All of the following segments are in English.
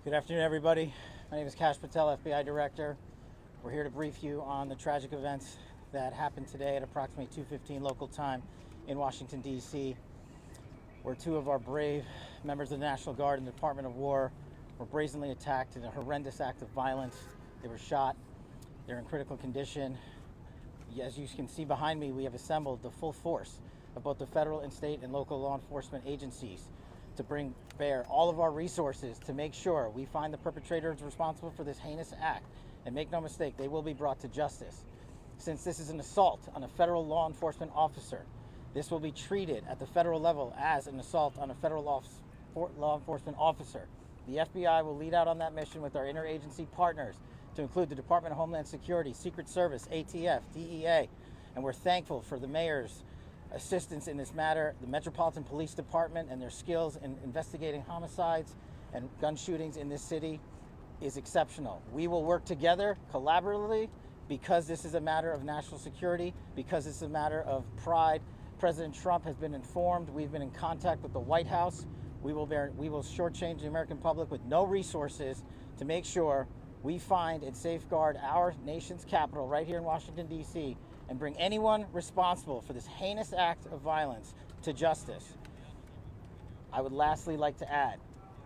Good afternoon, everybody. My name is Kash Patel, FBI Director. We're here to brief you on the tragic events that happened today at approximately 2:15 local time in Washington, D.C., where two of our brave members of the National Guard and the Department of War were brazenly attacked in a horrendous act of violence. They were shot. They're in critical condition. As you can see behind me, we have assembled the full force of both the federal and state and local law enforcement agencies to bring bear all of our resources to make sure we find the perpetrators responsible for this heinous act. And make no mistake, they will be brought to justice. Since this is an assault on a federal law enforcement officer, this will be treated at the federal level as an assault on a federal law enforcement officer. The FBI will lead out on that mission with our interagency partners, to include the Department of Homeland Security, Secret Service, ATF, DEA, and we're thankful for the mayor's assistance in this matter, the Metropolitan Police Department and their skills in investigating homicides and gun shootings in this city is exceptional. We will work together collaboratively because this is a matter of national security, because this is a matter of pride. President Trump has been informed. We've been in contact with the White House. We will shortchange the American public with no resources to make sure we find and safeguard our nation's capital right here in Washington, D.C., and bring anyone responsible for this heinous act of violence to justice. I would lastly like to add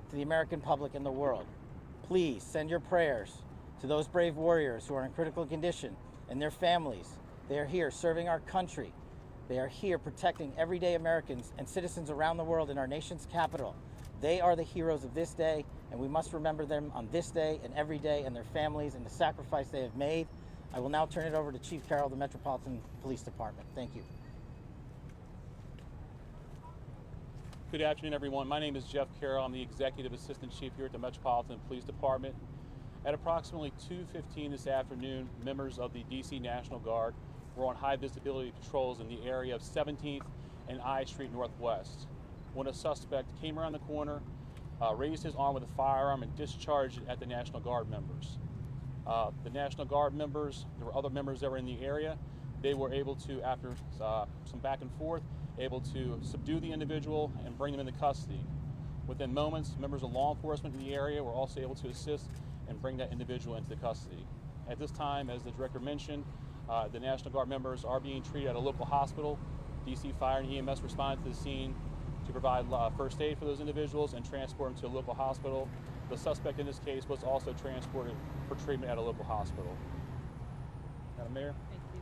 to the American public and the world, please send your prayers to those brave warriors who are in critical condition and their families. They are here serving our country. They are here protecting everyday Americans and citizens around the world in our nation's capital. They are the heroes of this day, and we must remember them on this day and every day, and their families and the sacrifice they have made. I will now turn it over to Chief Carroll of the Metropolitan Police Department. Thank you. Good afternoon, everyone. My name is Jeff Carroll. I'm the Executive Assistant Chief here at the Metropolitan Police Department. At approximately 2:15 this afternoon, members of the D.C. National Guard were on high visibility patrols in the area of 17th and I Street Northwest when a suspect came around the corner, raised his arm with a firearm, and discharged it at the National Guard members. The National Guard members, there were other members that were in the area. They were able to, after some back and forth, able to subdue the individual and bring them into custody. Within moments, members of law enforcement in the area were also able to assist and bring that individual into custody. At this time, as the director mentioned, the National Guard members are being treated at a local hospital. DC Fire and EMS responded to the scene to provide first aid for those individuals and transport them to a local hospital. The suspect in this case was also transported for treatment at a local hospital. Madam Mayor? Thank you.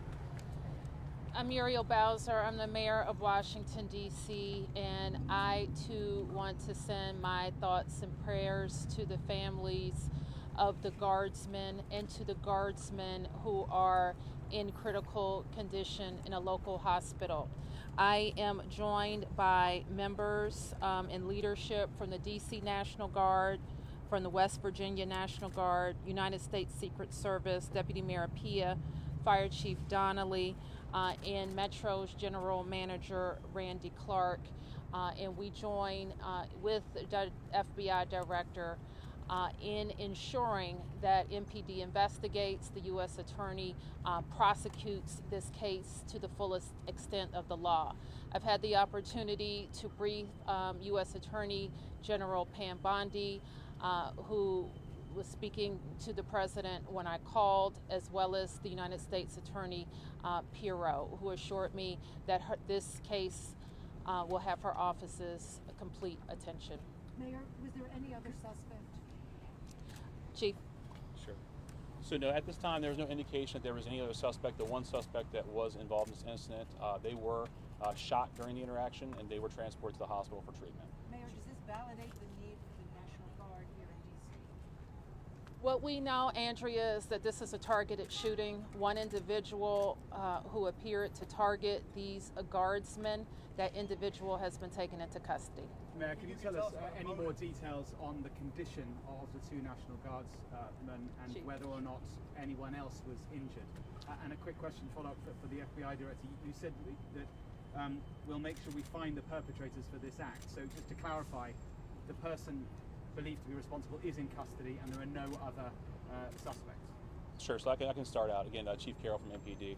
I'm Muriel Bowser. I'm the mayor of Washington, D.C., and I too want to send my thoughts and prayers to the families of the guardsmen and to the guardsmen who are in critical condition in a local hospital. I am joined by members and leadership from the D.C. National Guard, from the West Virginia National Guard, United States Secret Service, Deputy Mayor Pia, Fire Chief Donnelly, and Metro's General Manager Randy Clark. And we join with the FBI Director in ensuring that MPD investigates, the U.S. Attorney prosecutes this case to the fullest extent of the law. I've had the opportunity to brief U.S. Attorney General Pam Bondi, who was speaking to the President when I called, as well as the United States Attorney Pirro, who assured me that this case will have her office's complete attention. Mayor, was there any other suspect? Chief. Sure. So no, at this time there was no indication that there was any other suspect. The one suspect that was involved in this incident, they were shot during the interaction and they were transported to the hospital for treatment. Mayor, does this validate the need for the National Guard here in D.C.? What we know, Andrea, is that this is a targeted shooting. One individual who appeared to target these guardsmen, that individual has been taken into custody. Mayor, can you tell us any more details on the condition of the two National Guardsmen and Chief. whether or not anyone else was injured? And a quick question follow-up for the FBI Director. You said that we'll make sure we find the perpetrators for this act. So just to clarify, the person believed to be responsible is in custody and there are no other suspects? Sure, so I can start out. Again, Chief Carroll from MPD.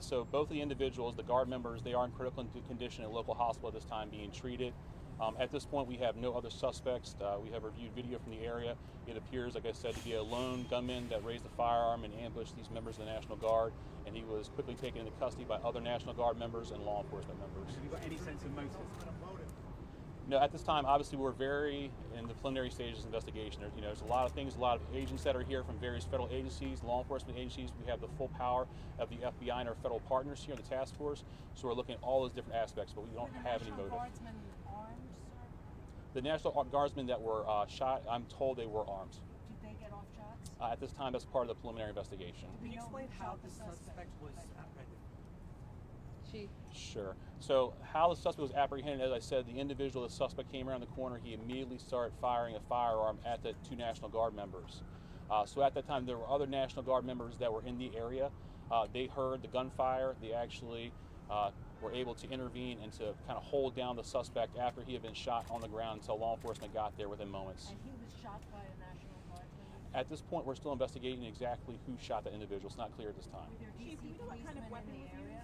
So both of the individuals, the guard members, they are in critical condition at a local hospital at this time being treated. At this point, we have no other suspects. We have reviewed video from the area. It appears, like I said, to be a lone gunman that raised a firearm and ambushed these members of the National Guard, and he was quickly taken into custody by other National Guard members and law enforcement members. Have you got any sense of motive? No, at this time, obviously, we're very in the preliminary stages of investigation. There's a lot of things, a lot of agents that are here from various federal agencies, law enforcement agencies. We have the full power of the FBI and our federal partners here in the task force. So we're looking at all those different aspects, but we don't have any motive. Guardsmen armed, sir? The National Guardsmen that were shot, I'm told they were armed. Did they get off shots? At this time, that's part of the preliminary investigation. Do we Can you know explain who how shot the suspect was apprehended? Chief. Sure. So how the suspect was apprehended, as I said, the individual, the suspect came around the corner. He immediately started firing a firearm at the two National Guard members. So at that time, there were other National Guard members that were in the area. They heard the gunfire. They actually were able to intervene and to kind of hold down the suspect after he had been shot on the ground until law enforcement got there within moments. And he was shot by a National Guardsman? At this point, we're still investigating exactly who shot that individual. It's not clear at this time. Were there Chief, DC do you know what kind of policemen weapon in the was area?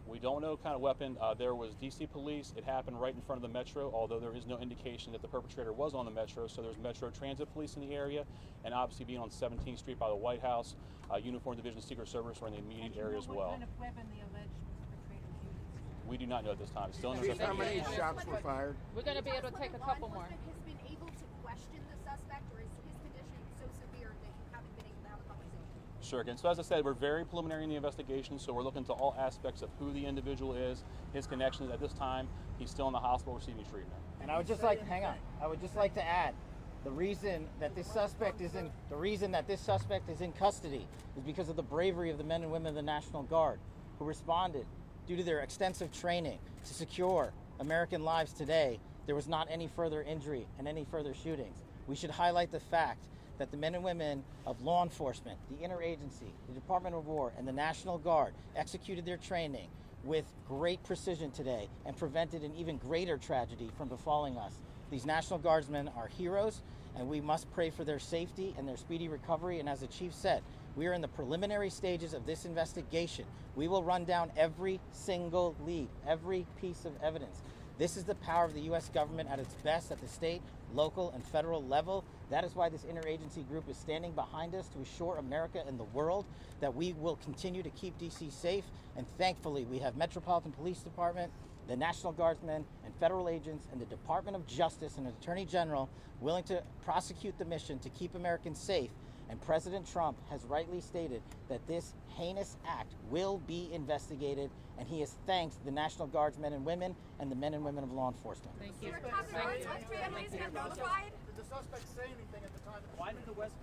We don't know what kind of weapon. There was DC police. It happened right in front of the Metro, although there is no indication that the perpetrator was on the Metro. So there's Metro Transit Police in the area, and obviously being on 17th Street by the White House, Uniform Division of Secret Service were in the immediate area as well. What kind of weapon the alleged perpetrator used? We do not know at this time. It's still in Chief, how investigation. many shots were fired? We're going to be able to take a couple more. Has been able to question the suspect, or is his condition so severe that you haven't been able to have a conversation? Sure. Again, so as I said, we're very preliminary in the investigation, so we're looking to all aspects of who the individual is, his connections. At this time, he's still in the hospital receiving treatment. And I would just like, hang on, I would just like to add, the reason that this suspect is in custody is because of the bravery of the men and women of the National Guard who responded due to their extensive training to secure American lives today. There was not any further injury and any further shootings. We should highlight the fact that the men and women of law enforcement, the interagency, the Department of War, and the National Guard executed their training with great precision today and prevented an even greater tragedy from befalling us. These National Guardsmen are heroes, and we must pray for their safety and their speedy recovery. And as the Chief said, we are in the preliminary stages of this investigation. We will run down every single lead, every piece of evidence. This is the power of the U.S. government at its best at the state, local, and federal level. That is why this interagency group is standing behind us to assure America and the world that we will continue to keep D.C. safe. And thankfully, we have Metropolitan Police Department, the National Guardsmen, and federal agents, and the Department of Justice and Attorney General willing to prosecute the mission to keep Americans safe. And President Trump has rightly stated that this heinous act will be investigated, and he has thanked the National Guards men and women and the men and women of law enforcement. Thank you. Your families have notified? Did the suspect say anything at the time? Why did the West Virginia